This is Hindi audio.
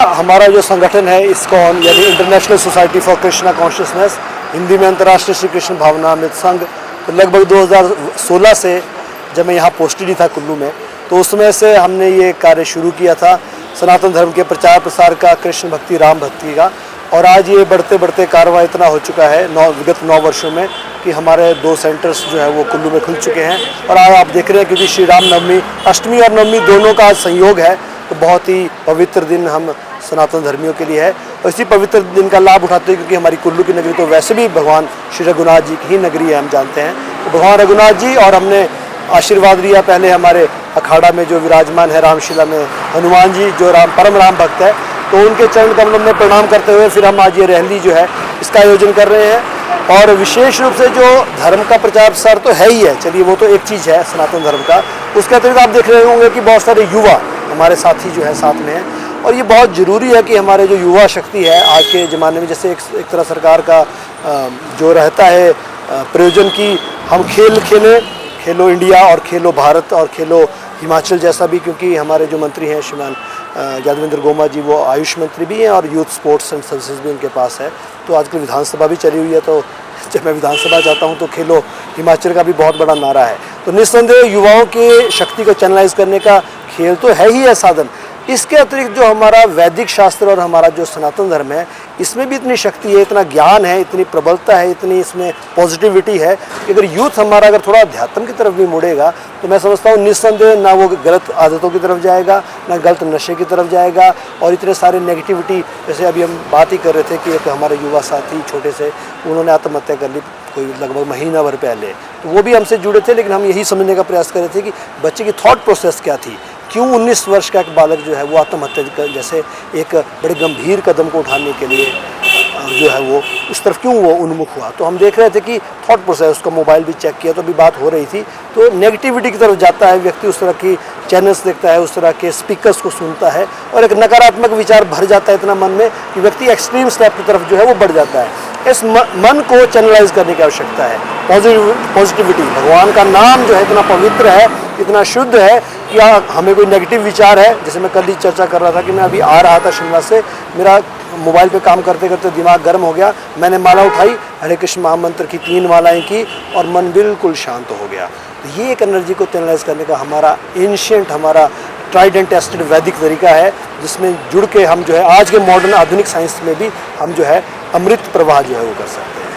हमारा जो संगठन है इस्कॉन यानी international society for Krishna consciousness, Hindi में अंतर्राष्ट्रीय श्री कृष्ण भावनामृत संघ, तो लगभग 2016 से जब मैं यहाँ पोस्टेड ही था कुल्लू में, तो उसमें से हमने ये कार्य शुरू किया था सनातन धर्म के प्रचार प्रसार का, कृष्ण भक्ति राम भक्ति का। और आज ये बढ़ते बढ़ते कारवां इतना हो चुका है विगत 9 वर्षों में कि हमारे 2 सेंटर्स जो है वो कुल्लू में खुल चुके हैं। और आज आप देख रहे हैं क्योंकि श्री राम नवमी, अष्टमी और नवमी दोनों का आज संयोग है, तो बहुत ही पवित्र दिन हम सनातन धर्मियों के लिए है। और इसी पवित्र दिन का लाभ उठाते हैं क्योंकि हमारी कुल्लू की नगरी तो वैसे भी भगवान श्री रघुनाथ जी की ही नगरी है, हम जानते हैं। तो भगवान रघुनाथ जी और हमने आशीर्वाद लिया पहले हमारे अखाड़ा में जो विराजमान है रामशिला में हनुमान जी, जो परम राम भक्त है, तो उनके चरण कमलों में प्रणाम करते हुए फिर हम आज ये रैली जो है इसका आयोजन कर रहे हैं। और विशेष रूप से जो धर्म का प्रचार प्रसार तो है ही है, चलिए वो तो एक चीज़ है सनातन धर्म का, उसके अतिरिक्त आप देख रहे होंगे कि बहुत सारे युवा हमारे साथी जो है साथ में हैं। और ये बहुत ज़रूरी है कि हमारे जो युवा शक्ति है आज के ज़माने में, जैसे एक तरह सरकार का जो रहता है प्रयोजन की हम खेल खेलें, खेलो इंडिया और खेलो भारत और खेलो हिमाचल जैसा भी, क्योंकि हमारे जो मंत्री हैं श्रीमान यादवेंद्र गोमा जी, वो आयुष मंत्री भी हैं और यूथ स्पोर्ट्स एंड सर्विसेज भी उनके पास है। तो आजकल विधानसभा भी चली हुई है, तो जब मैं विधानसभा जाता हूं तो खेलो हिमाचल का भी बहुत बड़ा नारा है। तो निस्संदेह युवाओं की शक्ति को चैनलाइज करने का खेल तो है ही है साधन। इसके अतिरिक्त जो हमारा वैदिक शास्त्र और हमारा जो सनातन धर्म है, इसमें भी इतनी शक्ति है, इतना ज्ञान है, इतनी प्रबलता है, इतनी इसमें पॉजिटिविटी है कि अगर यूथ हमारा अगर थोड़ा अध्यात्म की तरफ भी मुड़ेगा तो मैं समझता हूँ निस्संदेह ना वो गलत आदतों की तरफ जाएगा, ना गलत नशे की तरफ जाएगा। और इतने सारे नेगेटिविटी, जैसे अभी हम बात ही कर रहे थे कि एक हमारे युवा साथी छोटे से, उन्होंने आत्महत्या कर ली कोई लगभग महीना भर पहले, तो वो भी हमसे जुड़े थे, लेकिन हम यही समझने का प्रयास कर रहे थे कि बच्चे की थॉट प्रोसेस क्या थी, क्यों 19 वर्ष का एक बालक जो है वो आत्महत्या जैसे एक बड़े गंभीर कदम को उठाने के लिए जो है वो उस तरफ क्यों वो उन्मुख हुआ। तो हम देख रहे थे कि थॉट प्रोसेस, उसका मोबाइल भी चेक किया तो अभी बात हो रही थी, तो नेगेटिविटी की तरफ जाता है व्यक्ति, उस तरह की चैनल्स देखता है, उस तरह के स्पीकर्स को सुनता है और एक नकारात्मक विचार भर जाता है इतना मन में कि व्यक्ति एक्सट्रीम स्टेप की तरफ जो है वो बढ़ जाता है। इस मन को चैनलाइज करने की आवश्यकता है। पॉजिटिविटी, भगवान का नाम जो है इतना पवित्र है, इतना शुद्ध है कि हमें कोई नेगेटिव विचार है, जैसे मैं कल ही चर्चा कर रहा था कि मैं अभी आ रहा था शिमला से, मेरा मोबाइल पे काम करते करते दिमाग गर्म हो गया, मैंने माला उठाई, हरे कृष्ण महामंत्र की 3 मालाएं की और मन बिल्कुल शांत हो गया। तो ये एक एनर्जी को चैनलाइज करने का हमारा एंशिएंट, हमारा ट्राइड एंड टेस्टेड वैदिक तरीका है, जिसमें जुड़ के हम जो है आज के मॉडर्न आधुनिक साइंस में भी हम जो है अमृत प्रवाह जो है वो कर सकते हैं।